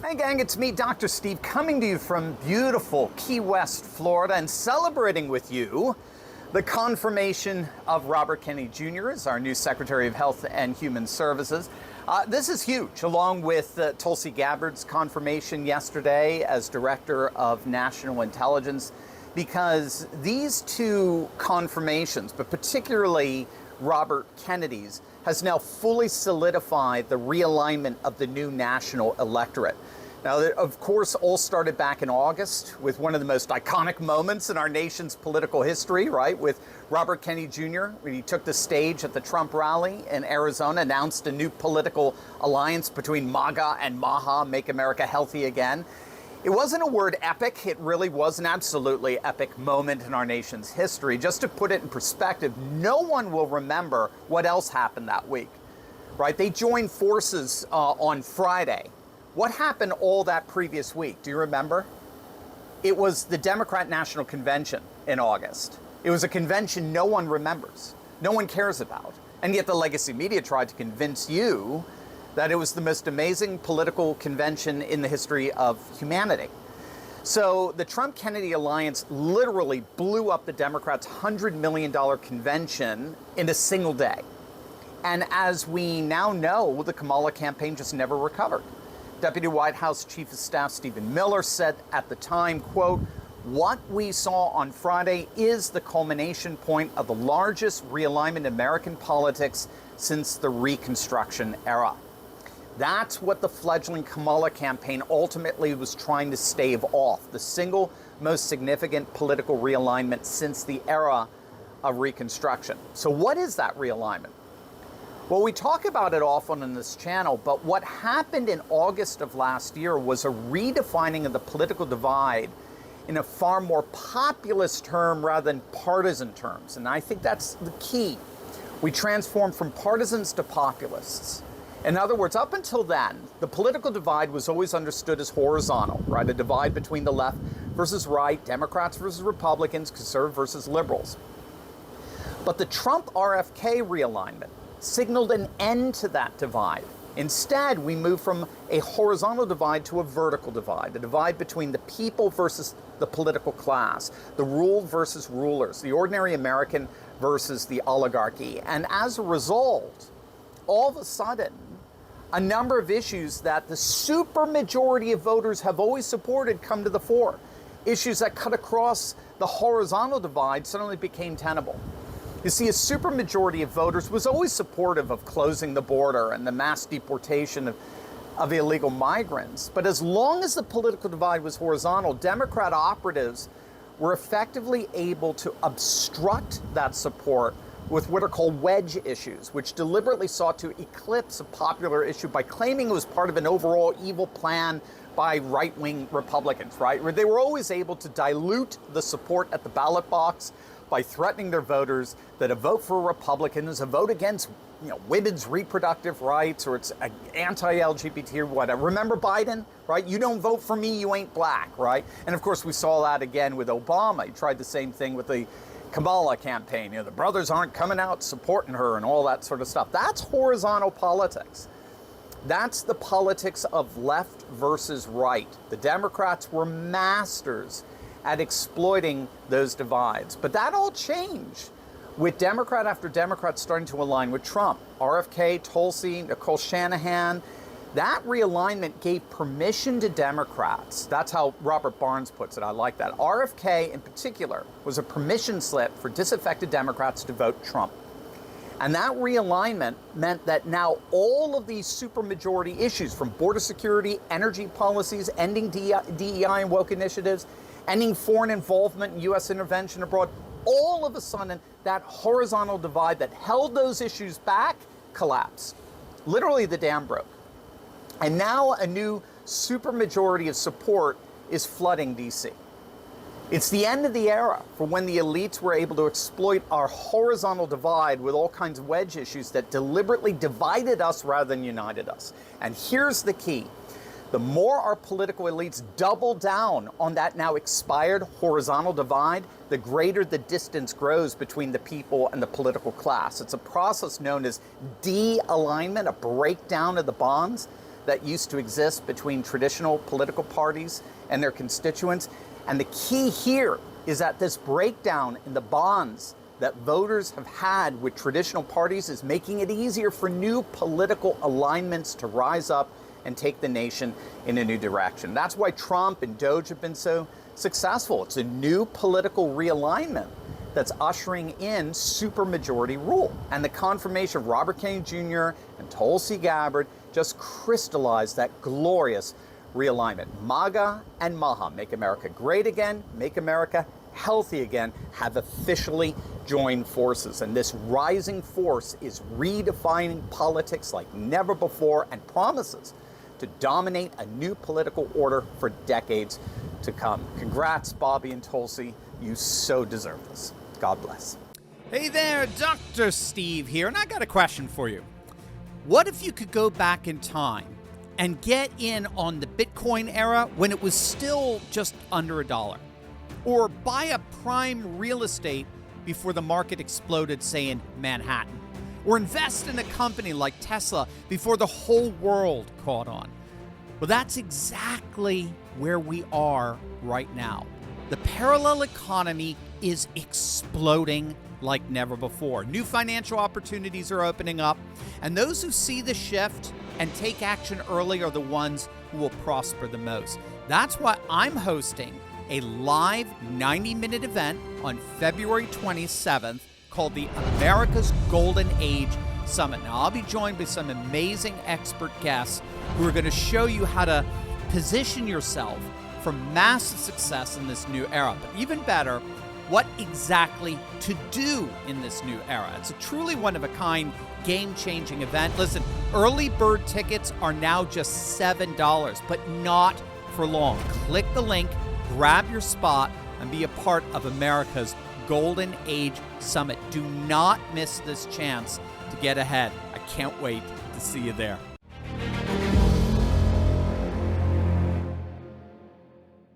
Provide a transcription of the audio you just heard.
Hey gang, it's me, Dr. Steve, coming to you from beautiful Key West, Florida, and celebrating with you the confirmation of Robert Kennedy Jr. as our new Secretary of Health and Human Services. This is huge, along with Tulsi Gabbard's confirmation yesterday as Director of National Intelligence, because these two confirmations, but particularly Robert Kennedy's, has now fully solidified the realignment of the new national electorate. Now, of course, all started back in August with one of the most iconic moments in our nation's political history, right? With Robert Kennedy Jr., when he took the stage at the Trump rally in Arizona, announced a new political alliance between MAGA and MAHA, Make America Healthy Again. It wasn't a word epic. It really was an absolutely epic moment in our nation's history. Just to put it in perspective, no one will remember what else happened that week, right? They joined forces on Friday. What happened all that previous week? Do you remember? It was the Democrat National Convention in August. It was a convention no one remembers, no one cares about. And yet the legacy media tried to convince you that it was the most amazing political convention in the history of humanity. So the Trump-Kennedy alliance literally blew up the Democrats' $100 million convention in a single day. And as we now know, the Kamala campaign just never recovered. Deputy White House Chief of Staff Stephen Miller said at the time, quote, "What we saw on Friday is the culmination point of the largest realignment in American politics since the Reconstruction era." That's what the fledgling Kamala campaign ultimately was trying to stave off, the single most significant political realignment since the era of Reconstruction. So what is that realignment? Well, we talk about it often on this channel, but what happened in August of last year was a redefining of the political divide in a far more populist term rather than partisan terms. And I think that's the key. We transformed from partisans to populists. In other words, up until then, the political divide was always understood as horizontal, right? A divide between the left versus right, Democrats versus Republicans, conservative versus liberals. But the Trump-RFK realignment signaled an end to that divide. Instead, we moved from a horizontal divide to a vertical divide, the divide between the people versus the political class, the ruled versus rulers, the ordinary American versus the oligarchy. And as a result, all of a sudden, a number of issues that the supermajority of voters have always supported come to the fore. Issues that cut across the horizontal divide suddenly became tenable. You see, a supermajority of voters was always supportive of closing the border and the mass deportation of illegal migrants. But as long as the political divide was horizontal, Democrat operatives were effectively able to obstruct that support with what are called wedge issues, which deliberately sought to eclipse a popular issue by claiming it was part of an overall evil plan by right-wing Republicans, right? Where they were always able to dilute the support at the ballot box by threatening their voters that a vote for a Republican is a vote against, women's reproductive rights, or it's anti-LGBT or whatever. Remember Biden, right? You don't vote for me, you ain't black, right? And of course, we saw that again with Obama. He tried the same thing with the Kamala campaign. The brothers aren't coming out supporting her and all that sort of stuff. That's horizontal politics. That's the politics of left versus right. The Democrats were masters at exploiting those divides. But that all changed with Democrat after Democrat starting to align with Trump. RFK, Tulsi, Nicole Shanahan. That realignment gave permission to Democrats. That's how Robert Barnes puts it. I like that. RFK in particular was a permission slip for disaffected Democrats to vote Trump. And that realignment meant that now all of these supermajority issues, from border security, energy policies, ending DEI and woke initiatives, ending foreign involvement in U.S. intervention abroad, all of a sudden that horizontal divide that held those issues back collapsed. Literally the dam broke. And now a new supermajority of support is flooding D.C. It's the end of the era for when the elites were able to exploit our horizontal divide with all kinds of wedge issues that deliberately divided us rather than united us. And here's the key. The more our political elites double down on that now expired horizontal divide, the greater the distance grows between the people and the political class. It's a process known as de-alignment, a breakdown of the bonds. that used to exist between traditional political parties and their constituents. And the key here is that this breakdown in the bonds that voters have had with traditional parties is making it easier for new political alignments to rise up and take the nation in a new direction. That's why Trump and Doge have been so successful. It's a new political realignment that's ushering in supermajority rule. And the confirmation of Robert Kennedy Jr. and Tulsi Gabbard just crystallized that glorious realignment. MAGA and MAHA, Make America Great Again, Make America Healthy Again, have officially joined forces. And this rising force is redefining politics like never before and promises to dominate a new political order for decades to come. Congrats, Bobby and Tulsi. You so deserve this. God bless. Hey there, Dr. Steve here, and I got a question for you. What if you could go back in time and get in on the Bitcoin era when it was still just under $1? Or buy a prime real estate before the market exploded, say in Manhattan? Or invest in a company like Tesla before the whole world caught on? Well, that's exactly where we are right now. The parallel economy is exploding like never before. New financial opportunities are opening up, and those who see the shift and take action early are the ones who will prosper the most. That's why I'm hosting a live 90-minute event on February 27th called the America's Golden Age Summit. Now, I'll be joined by some amazing expert guests who are going to show you how to position yourself for massive success in this new era. But even better, what exactly to do in this new era. It's a truly one-of-a-kind, game-changing event. Listen, early bird tickets are now just $7, but not for long. Click the link, grab your spot, and be a part of America's Golden Age Summit. Do not miss this chance to get ahead. I can't wait to see you there.